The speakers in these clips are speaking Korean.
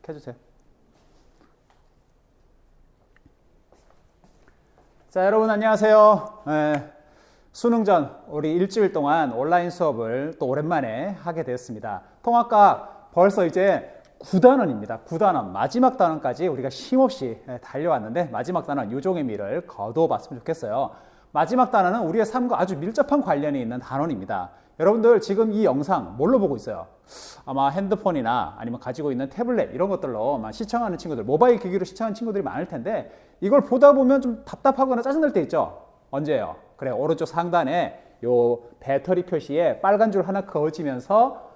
켜주세요. 자, 여러분 안녕하세요. 수능 전 우리 일주일 동안 온라인 수업을 또 오랜만에 하게 되었습니다. 통합과 벌써 이제 9단원입니다. 9단원 마지막 단원까지 우리가 쉼없이 달려왔는데 마지막 단원 유종의 미를 거두어 봤으면 좋겠어요. 마지막 단원은 우리의 삶과 아주 밀접한 관련이 있는 단원입니다. 여러분들 지금 이 영상 뭘로 보고 있어요? 아마 핸드폰이나 아니면 가지고 있는 태블릿 이런 것들로 시청하는 친구들, 모바일 기기로 시청하는 친구들이 많을 텐데 이걸 보다 보면 좀 답답하거나 짜증날 때 있죠? 언제예요? 그래, 오른쪽 상단에 요 배터리 표시에 빨간 줄 하나 그어지면서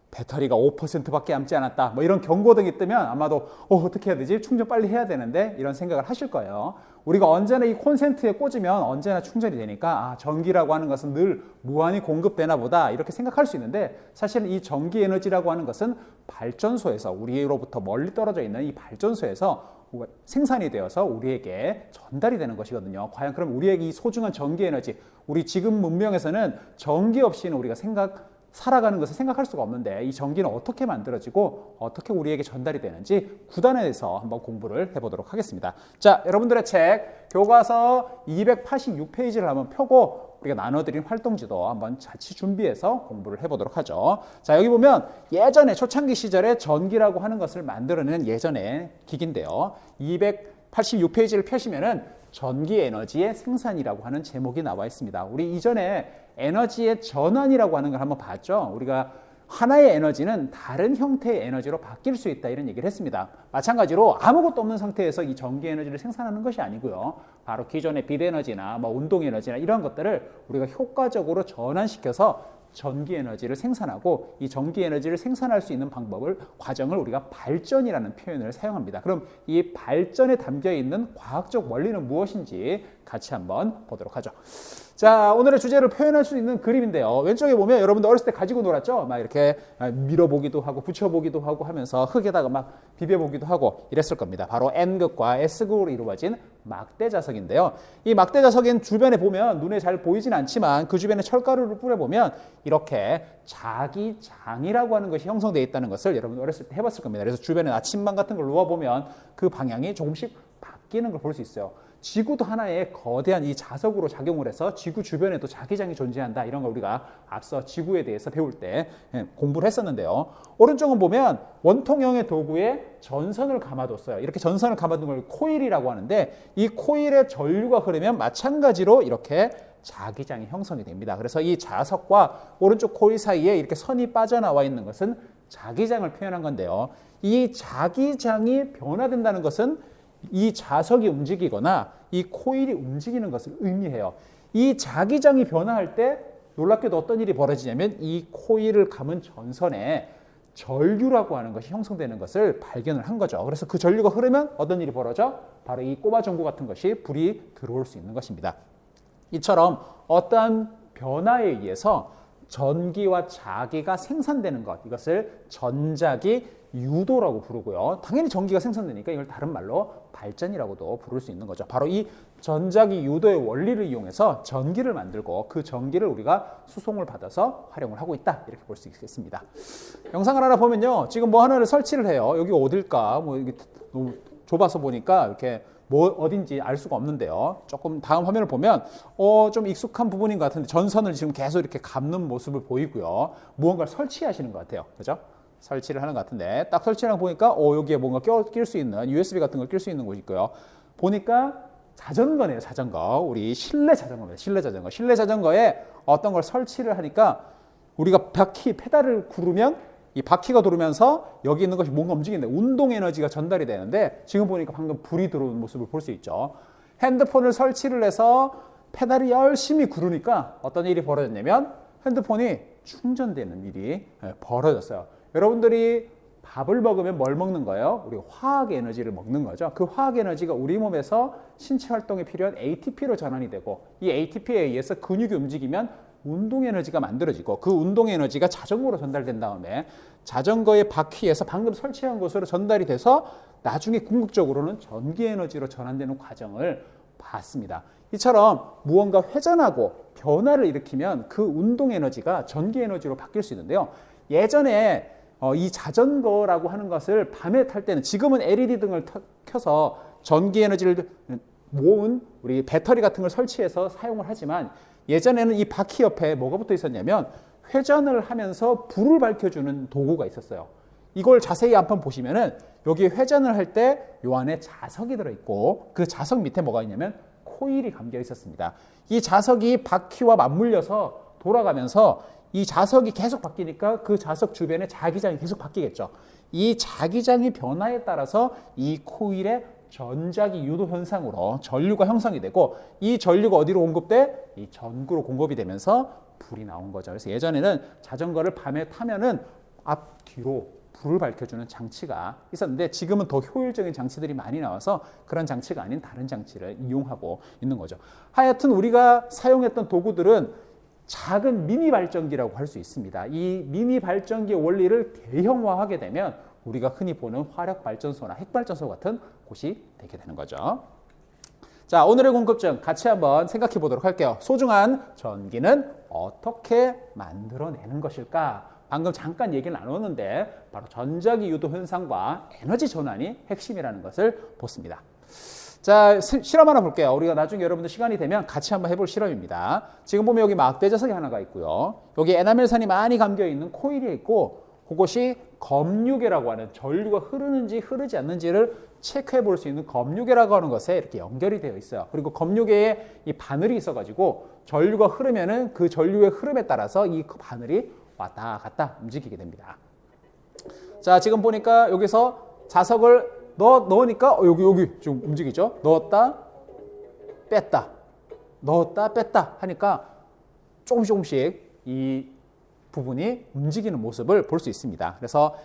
배터리가 5%밖에 남지 않았다, 뭐 이런 경고등이 뜨면 아마도 어떻게 해야 되지? 충전 빨리 해야 되는데 이런 생각을 하실 거예요. 우리가 언제나 이 콘센트에 꽂으면 언제나 충전이 되니까 전기라고 하는 것은 늘 무한히 공급되나 보다 이렇게 생각할 수 있는데, 사실은 이 전기 에너지라고 하는 것은 발전소에서, 우리로부터 멀리 떨어져 있는 이 발전소에서 생산이 되어서 우리에게 전달이 되는 것이거든요. 과연 그럼 우리에게 이 소중한 전기 에너지, 우리 지금 문명에서는 전기 없이는 우리가 살아가는 것을 생각할 수가 없는데 이 전기는 어떻게 만들어지고 어떻게 우리에게 전달이 되는지 9단에서 한번 공부를 해보도록 하겠습니다. 자, 여러분들의 책 교과서 286페이지를 한번 펴고 우리가 나눠드린 활동지도 한번 같이 준비해서 공부를 해보도록 하죠. 자, 여기 보면 예전에 초창기 시절에 전기라고 하는 것을 만들어내는 예전의 기기인데요. 286페이지를 펴시면은 전기 에너지의 생산이라고 하는 제목이 나와 있습니다. 우리 이전에 에너지의 전환이라고 하는 걸 한번 봤죠. 우리가 하나의 에너지는 다른 형태의 에너지로 바뀔 수 있다, 이런 얘기를 했습니다. 마찬가지로 아무것도 없는 상태에서 이 전기 에너지를 생산하는 것이 아니고요. 바로 기존의 빛 에너지나 운동 에너지나 이런 것들을 우리가 효과적으로 전환시켜서 전기 에너지를 생산하고, 이 전기 에너지를 생산할 수 있는 과정을 우리가 발전이라는 표현을 사용합니다. 그럼 이 발전에 담겨 있는 과학적 원리는 무엇인지 같이 한번 보도록 하죠. 자, 오늘의 주제를 표현할 수 있는 그림인데요. 왼쪽에 보면 여러분들 어렸을 때 가지고 놀았죠? 막 이렇게 밀어보기도 하고 붙여보기도 하고 하면서 흙에다가 막 비벼보기도 하고 이랬을 겁니다. 바로 N극과 S극으로 이루어진 막대자석인데요. 이 막대자석엔 주변에 보면 눈에 잘 보이진 않지만 그 주변에 철가루를 뿌려보면 이렇게 자기장이라고 하는 것이 형성되어 있다는 것을 여러분 어렸을 때 해봤을 겁니다. 그래서 주변에 나침반 같은 걸 놓아보면 그 방향이 조금씩 바뀌는 걸 볼 수 있어요. 지구도 하나의 거대한 이 자석으로 작용을 해서 지구 주변에도 자기장이 존재한다, 이런 걸 우리가 앞서 지구에 대해서 배울 때 공부를 했었는데요. 오른쪽은 보면 원통형의 도구에 전선을 감아뒀어요. 이렇게 전선을 감아둔 걸 코일이라고 하는데 이 코일에 전류가 흐르면 마찬가지로 이렇게 자기장이 형성이 됩니다. 그래서 이 자석과 오른쪽 코일 사이에 이렇게 선이 빠져나와 있는 것은 자기장을 표현한 건데요. 이 자기장이 변화된다는 것은 이 자석이 움직이거나 이 코일이 움직이는 것을 의미해요. 이 자기장이 변화할 때 놀랍게도 어떤 일이 벌어지냐면 이 코일을 감은 전선에 전류라고 하는 것이 형성되는 것을 발견을 한 거죠. 그래서 그 전류가 흐르면 어떤 일이 벌어져? 바로 이 꼬마 전구 같은 것이 불이 들어올 수 있는 것입니다. 이처럼 어떠한 변화에 의해서 전기와 자기가 생산되는 것, 이것을 전자기 유도라고 부르고요. 당연히 전기가 생산되니까 이걸 다른 말로 발전이라고도 부를 수 있는 거죠. 바로 이 전자기 유도의 원리를 이용해서 전기를 만들고 그 전기를 우리가 수송을 받아서 활용을 하고 있다, 이렇게 볼 수 있겠습니다. 영상을 하나 보면요, 지금 뭐 하나를 설치를 해요. 여기 어딜까? 이게 너무 좁아서 보니까 이렇게 어딘지 알 수가 없는데요. 조금 다음 화면을 보면 좀 익숙한 부분인 것 같은데 전선을 지금 계속 이렇게 감는 모습을 보이고요. 무언가를 설치하시는 것 같아요. 그죠? 설치를 하는 것 같은데 딱 설치를 하고 보니까 여기에 뭔가 낄 수 있는 USB 같은 걸 낄 수 있는 곳이 있고요. 보니까 자전거네요. 자전거. 우리 실내 자전거입니다. 실내 자전거에 어떤 걸 설치를 하니까 우리가 페달을 구르면 이 바퀴가 돌으면서 여기 있는 것이 뭔가 움직이는데 운동 에너지가 전달이 되는데, 지금 보니까 방금 불이 들어오는 모습을 볼 수 있죠. 핸드폰을 설치를 해서 페달을 열심히 구르니까 어떤 일이 벌어졌냐면 핸드폰이 충전되는 일이 벌어졌어요. 여러분들이 밥을 먹으면 뭘 먹는 거예요? 우리 화학 에너지를 먹는 거죠. 그 화학 에너지가 우리 몸에서 신체 활동에 필요한 ATP로 전환이 되고, 이 ATP에 의해서 근육이 움직이면 운동 에너지가 만들어지고, 그 운동 에너지가 자전거로 전달된 다음에 자전거의 바퀴에서 방금 설치한 곳으로 전달이 돼서 나중에 궁극적으로는 전기 에너지로 전환되는 과정을 봤습니다. 이처럼 무언가 회전하고 변화를 일으키면 그 운동 에너지가 전기 에너지로 바뀔 수 있는데요. 예전에 이 자전거라고 하는 것을 밤에 탈 때는 지금은 LED 등을 켜서 전기 에너지를 모은 우리 배터리 같은 걸 설치해서 사용을 하지만 예전에는 이 바퀴 옆에 뭐가 붙어 있었냐면 회전을 하면서 불을 밝혀주는 도구가 있었어요. 이걸 자세히 한번 보시면은 여기 회전을 할 때 요 안에 자석이 들어있고 그 자석 밑에 뭐가 있냐면 코일이 감겨 있었습니다. 이 자석이 바퀴와 맞물려서 돌아가면서 이 자석이 계속 바뀌니까 그 자석 주변에 자기장이 계속 바뀌겠죠. 이 자기장의 변화에 따라서 이 코일의 전자기 유도 현상으로 전류가 형성이 되고 이 전류가 어디로 공급돼? 이 전구로 공급이 되면서 불이 나온 거죠. 그래서 예전에는 자전거를 밤에 타면은 앞뒤로 불을 밝혀주는 장치가 있었는데 지금은 더 효율적인 장치들이 많이 나와서 그런 장치가 아닌 다른 장치를 이용하고 있는 거죠. 하여튼 우리가 사용했던 도구들은 작은 미니 발전기라고 할 수 있습니다. 이 미니 발전기의 원리를 대형화하게 되면 우리가 흔히 보는 화력발전소나 핵발전소 같은 곳이 되게 되는 거죠. 자, 오늘의 궁금증 같이 한번 생각해 보도록 할게요. 소중한 전기는 어떻게 만들어내는 것일까? 방금 잠깐 얘기를 나눴는데 바로 전자기 유도 현상과 에너지 전환이 핵심이라는 것을 보습니다. 자, 실험 하나 볼게요. 우리가 나중에 여러분들 시간이 되면 같이 한번 해볼 실험입니다. 지금 보면 여기 막대 자석이 하나가 있고요. 여기 에나멜산이 많이 감겨 있는 코일이 있고 그것이 검유계라고 하는 전류가 흐르는지 흐르지 않는지를 체크해 볼 수 있는 검유계라고 하는 것에 이렇게 연결이 되어 있어요. 그리고 검유계에 이 바늘이 있어가지고 전류가 흐르면은 그 전류의 흐름에 따라서 이 바늘이 왔다 갔다 움직이게 됩니다. 자, 지금 보니까 여기서 자석을 넣으니까 여기 좀 움직이죠. 넣었다 뺐다 넣었다 뺐다 하니까 조금씩 이 부분이 움직이는 모습을 볼 수 있습니다. 그래서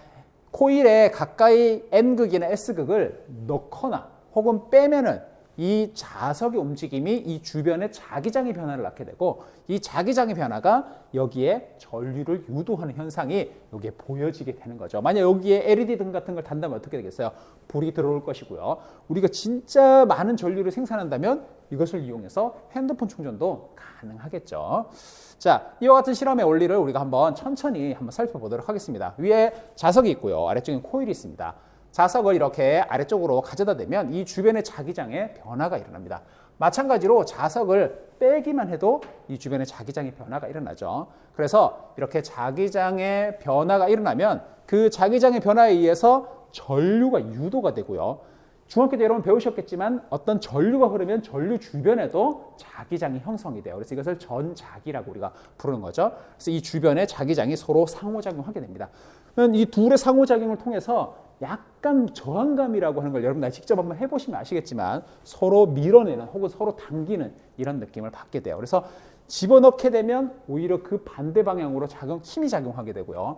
코일에 가까이 N극이나 S극을 넣거나 혹은 빼면은 이 자석의 움직임이 이 주변의 자기장의 변화를 낳게 되고 이 자기장의 변화가 여기에 전류를 유도하는 현상이 여기에 보여지게 되는 거죠. 만약 여기에 LED 등 같은 걸 단다면 어떻게 되겠어요? 불이 들어올 것이고요. 우리가 진짜 많은 전류를 생산한다면 이것을 이용해서 핸드폰 충전도 가능하겠죠. 자, 이와 같은 실험의 원리를 우리가 한번 천천히 한번 살펴보도록 하겠습니다. 위에 자석이 있고요. 아래쪽에 코일이 있습니다. 자석을 이렇게 아래쪽으로 가져다 대면 이 주변의 자기장에 변화가 일어납니다. 마찬가지로 자석을 빼기만 해도 이 주변의 자기장의 변화가 일어나죠. 그래서 이렇게 자기장의 변화가 일어나면 그 자기장의 변화에 의해서 전류가 유도가 되고요. 중학교 때 여러분 배우셨겠지만 어떤 전류가 흐르면 전류 주변에도 자기장이 형성이 돼요. 그래서 이것을 전자기라고 우리가 부르는 거죠. 그래서 이 주변의 자기장이 서로 상호작용하게 됩니다. 그러면 이 둘의 상호작용을 통해서 약간 저항감이라고 하는 걸 여러분 직접 한번 해보시면 아시겠지만 서로 밀어내는 혹은 서로 당기는 이런 느낌을 받게 돼요. 그래서 집어넣게 되면 오히려 그 반대 방향으로 힘이 작용하게 되고요.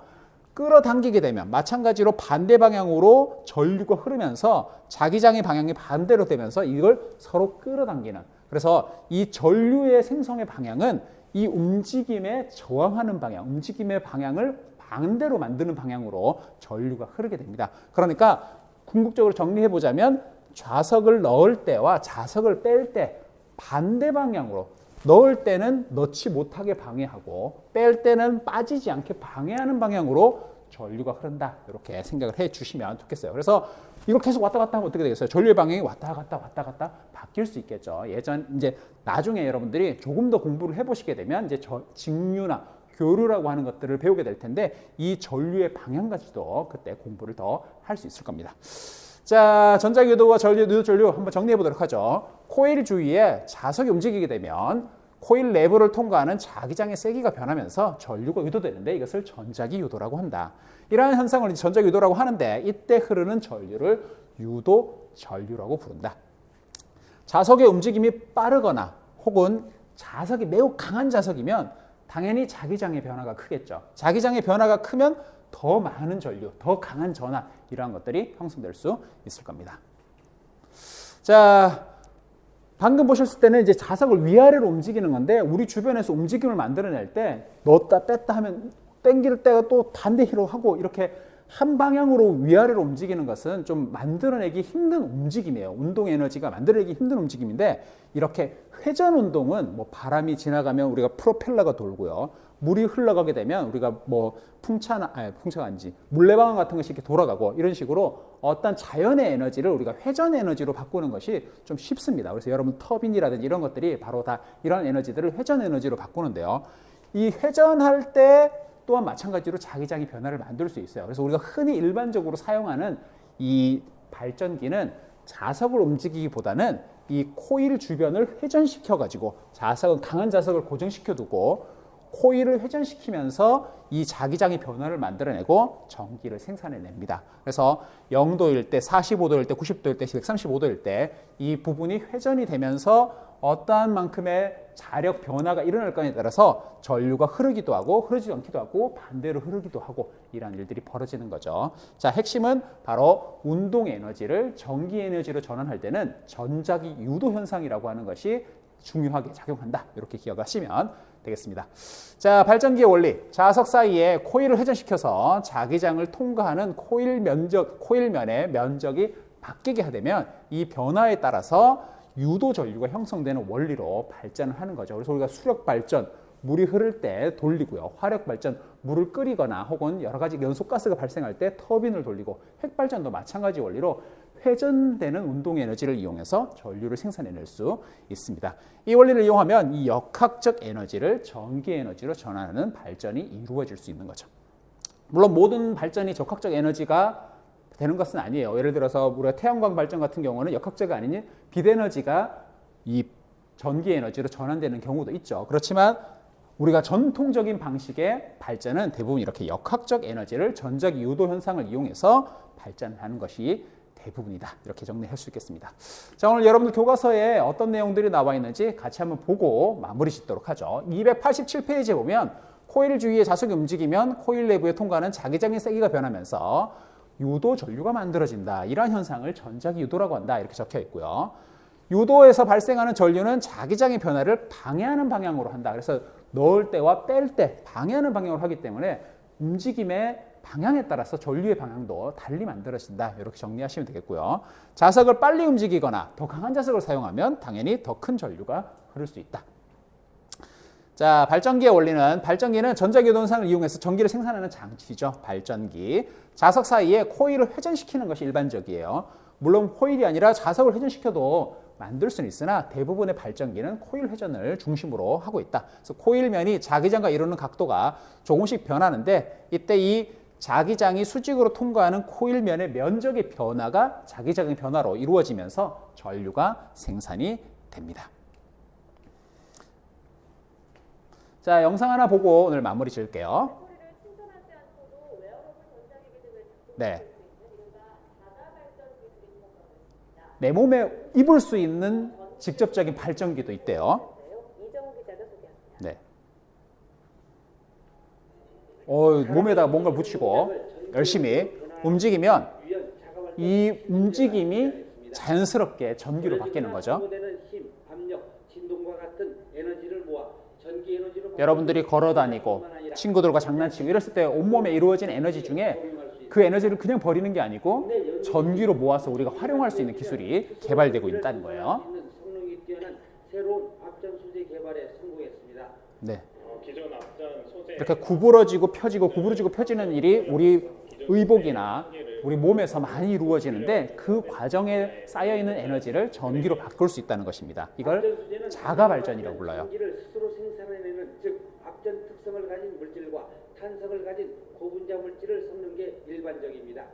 끌어당기게 되면 마찬가지로 반대 방향으로 전류가 흐르면서 자기장의 방향이 반대로 되면서 이걸 서로 끌어당기는, 그래서 이 전류의 생성의 방향은 이 움직임에 저항하는 방향, 움직임의 방향을 반대로 만드는 방향으로 전류가 흐르게 됩니다. 그러니까 궁극적으로 정리해 보자면 자석을 넣을 때와 자석을 뺄 때 반대 방향으로, 넣을 때는 넣지 못하게 방해하고 뺄 때는 빠지지 않게 방해하는 방향으로 전류가 흐른다, 이렇게 생각을 해 주시면 좋겠어요. 그래서 이거 계속 왔다 갔다 하면 어떻게 되겠어요? 전류의 방향이 왔다 갔다 바뀔 수 있겠죠. 이제 나중에 여러분들이 조금 더 공부를 해보시게 되면 이제 직류나 교류라고 하는 것들을 배우게 될 텐데 이 전류의 방향까지도 그때 공부를 더 할 수 있을 겁니다. 자, 전자유도와 전류 한번 정리해 보도록 하죠. 코일 주위에 자석이 움직이게 되면 코일 내부를 통과하는 자기장의 세기가 변하면서 전류가 유도되는데 이것을 전자기 유도라고 한다. 이러한 현상을 전자기 유도라고 하는데 이때 흐르는 전류를 유도 전류라고 부른다. 자석의 움직임이 빠르거나 혹은 자석이 매우 강한 자석이면 당연히 자기장의 변화가 크겠죠. 자기장의 변화가 크면 더 많은 전류, 더 강한 전압, 이러한 것들이 형성될 수 있을 겁니다. 자, 방금 보셨을 때는 이제 자석을 위아래로 움직이는 건데 우리 주변에서 움직임을 만들어낼 때 넣었다 뺐다 하면 당길 때가 또 반대로 하고 이렇게 한 방향으로 위아래로 움직이는 것은 좀 만들어내기 힘든 움직임이에요. 운동 에너지가 만들어내기 힘든 움직임인데 이렇게 회전 운동은 뭐 바람이 지나가면 우리가 프로펠러가 돌고요. 물이 흘러가게 되면 우리가 뭐 풍차가 아니지 물레방아 같은 것이 이렇게 돌아가고 이런 식으로 어떤 자연의 에너지를 우리가 회전 에너지로 바꾸는 것이 좀 쉽습니다. 그래서 여러분 터빈이라든지 이런 것들이 바로 다 이런 에너지들을 회전 에너지로 바꾸는데요. 이 회전할 때 또한 마찬가지로 자기장의 변화를 만들 수 있어요. 그래서 우리가 흔히 일반적으로 사용하는 이 발전기는 자석을 움직이기보다는 이 코일 주변을 회전시켜 가지고 강한 자석을 고정시켜 두고 코일을 회전시키면서 이 자기장의 변화를 만들어내고 전기를 생산해냅니다. 그래서 0도일 때, 45도일 때, 90도일 때, 135도일 때 이 부분이 회전이 되면서 어떠한 만큼의 자력 변화가 일어날 거에 따라서 전류가 흐르기도 하고 흐르지 않기도 하고 반대로 흐르기도 하고 이런 일들이 벌어지는 거죠. 자, 핵심은 바로 운동 에너지를 전기 에너지로 전환할 때는 전자기 유도 현상이라고 하는 것이 중요하게 작용한다. 이렇게 기억하시면 되겠습니다. 자, 발전기의 원리. 자석 사이에 코일을 회전시켜서 자기장을 통과하는 코일면의 면적이 바뀌게 하되면 이 변화에 따라서 유도 전류가 형성되는 원리로 발전을 하는 거죠. 그래서 우리가 수력 발전, 물이 흐를 때 돌리고요. 화력 발전, 물을 끓이거나 혹은 여러 가지 연소가스가 발생할 때 터빈을 돌리고 핵 발전도 마찬가지 원리로 회전되는 운동 에너지를 이용해서 전류를 생산해낼 수 있습니다. 이 원리를 이용하면 이 역학적 에너지를 전기 에너지로 전환하는 발전이 이루어질 수 있는 거죠. 물론 모든 발전이 적학적 에너지가 되는 것은 아니에요. 예를 들어서 우리가 태양광 발전 같은 경우는 역학적이 아닌 빛에너지가 이 전기 에너지로 전환되는 경우도 있죠. 그렇지만 우리가 전통적인 방식의 발전은 대부분 이렇게 역학적 에너지를 전자기 유도 현상을 이용해서 발전하는 것이 대부분이다. 이렇게 정리할 수 있겠습니다. 자, 오늘 여러분들 교과서에 어떤 내용들이 나와 있는지 같이 한번 보고 마무리 짓도록 하죠. 287페이지에 보면 코일 주위의 자석이 움직이면 코일 내부에 통과하는 자기장의 세기가 변하면서 유도 전류가 만들어진다. 이러한 현상을 전자기 유도라고 한다. 이렇게 적혀 있고요. 유도에서 발생하는 전류는 자기장의 변화를 방해하는 방향으로 한다. 그래서 넣을 때와 뺄 때 방해하는 방향으로 하기 때문에 움직임의 방향에 따라서 전류의 방향도 달리 만들어진다. 이렇게 정리하시면 되겠고요. 자석을 빨리 움직이거나 더 강한 자석을 사용하면 당연히 더 큰 전류가 흐를 수 있다. 자, 발전기의 원리는 발전기는 전자기유도 현상을 이용해서 전기를 생산하는 장치죠. 발전기. 자석 사이에 코일을 회전시키는 것이 일반적이에요. 물론 코일이 아니라 자석을 회전시켜도 만들 수는 있으나 대부분의 발전기는 코일 회전을 중심으로 하고 있다. 그래서 코일면이 자기장과 이루는 각도가 조금씩 변하는데 이때 이 자기장이 수직으로 통과하는 코일면의 면적의 변화가 자기장의 변화로 이루어지면서 전류가 생산이 됩니다. 자, 영상 하나 보고 오늘 마무리 지을게요. 네. 내 몸에 입을 수 있는 직접적인 발전기도 있대요. 네. 몸에다가 뭔가 붙이고 열심히 움직이면 이 움직임이 자연스럽게 전기로 바뀌는 거죠. 여러분들이 걸어 다니고 친구들과 장난치고 이랬을 때 온몸에 이루어진 에너지 중에 그 에너지를 그냥 버리는 게 아니고 전기로 모아서 우리가 활용할 수 있는 기술이 개발되고 있다는 거예요. 네. 이렇게 구부러지고 펴지는 일이 우리 의복이나 우리 몸에서 많이 이루어지는데 그 과정에 쌓여있는 에너지를 전기로 바꿀 수 있다는 것입니다. 이걸 자가발전이라고 불러요. 즉 압전 특성을 가진 물질과 탄성을 가진 고분자 물질을 섞는 게 일반적입니다.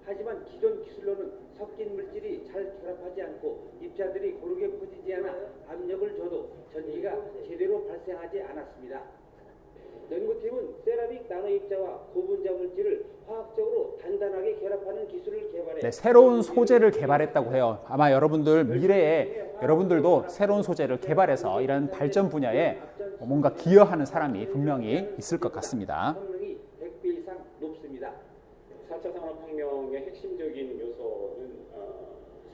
하지만 기존 기술로는 섞인 물질이 잘 결합하지 않고 입자들이 고르게 퍼지지 않아 압력을 줘도 전기가 제대로 발생하지 않았습니다. 연구팀은 세라믹 나노 입자와 고분자 물질을 화학적으로 단단하게 결합하는 기술을 개발해 새로운 소재를 개발했다고 해요. 아마 여러분들 미래에 여러분들도 새로운 소재를 개발해서 이런 발전 분야에 뭔가 기여하는 사람이 분명히 있을 것 같습니다. 성능이 100배 이상 높습니다. 4차 산업혁명의 핵심적인 요소는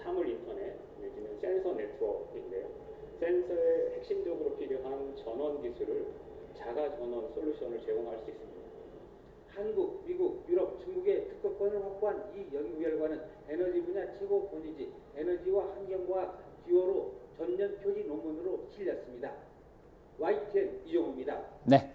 사물 인터넷 내지는 센서 네트워크인데요. 센서에 핵심적으로 필요한 전원 기술을 자가 전원 솔루션을 제공할 수 있습니다. 한국, 미국, 유럽, 중국의 특허권을 확보한 이 연구결과는 에너지 분야 최고 본이지 에너지와 환경과학 듀오로 전년 표지 논문으로 실렸습니다. YTN 이용호입니다. 네.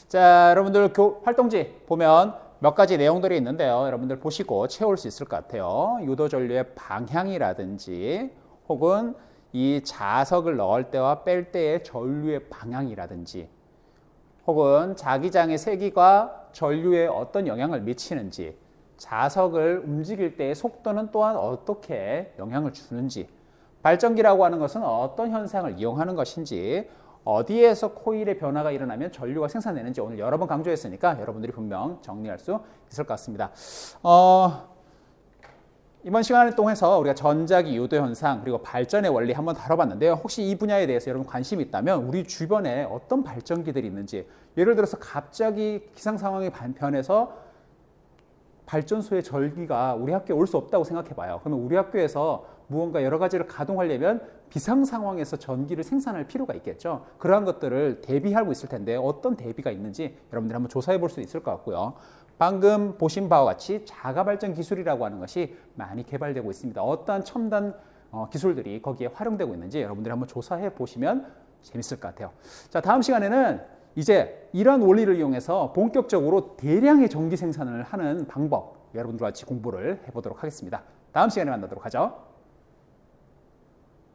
자, 여러분들 활동지 보면 몇 가지 내용들이 있는데요. 여러분들 보시고 채울 수 있을 것 같아요. 유도 전류의 방향이라든지 혹은 이 자석을 넣을 때와 뺄 때의 전류의 방향이라든지 혹은 자기장의 세기가 전류에 어떤 영향을 미치는지, 자석을 움직일 때의 속도는 또한 어떻게 영향을 주는지, 발전기라고 하는 것은 어떤 현상을 이용하는 것인지, 어디에서 코일의 변화가 일어나면 전류가 생산되는지 오늘 여러 번 강조했으니까 여러분들이 분명 정리할 수 있을 것 같습니다. 이번 시간을 통해서 우리가 전자기 유도 현상 그리고 발전의 원리 한번 다뤄봤는데요. 혹시 이 분야에 대해서 여러분 관심이 있다면 우리 주변에 어떤 발전기들이 있는지, 예를 들어서 갑자기 기상 상황이 변해서 발전소의 전기가 우리 학교에 올 수 없다고 생각해 봐요. 그러면 우리 학교에서 무언가 여러 가지를 가동하려면 비상 상황에서 전기를 생산할 필요가 있겠죠. 그러한 것들을 대비하고 있을 텐데 어떤 대비가 있는지 여러분들이 한번 조사해 볼 수 있을 것 같고요. 방금 보신 바와 같이 자가발전 기술이라고 하는 것이 많이 개발되고 있습니다. 어떠한 첨단 기술들이 거기에 활용되고 있는지 여러분들이 한번 조사해 보시면 재밌을 것 같아요. 자, 다음 시간에는 이제 이러한 원리를 이용해서 본격적으로 대량의 전기 생산을 하는 방법 여러분들과 같이 공부를 해보도록 하겠습니다. 다음 시간에 만나도록 하죠.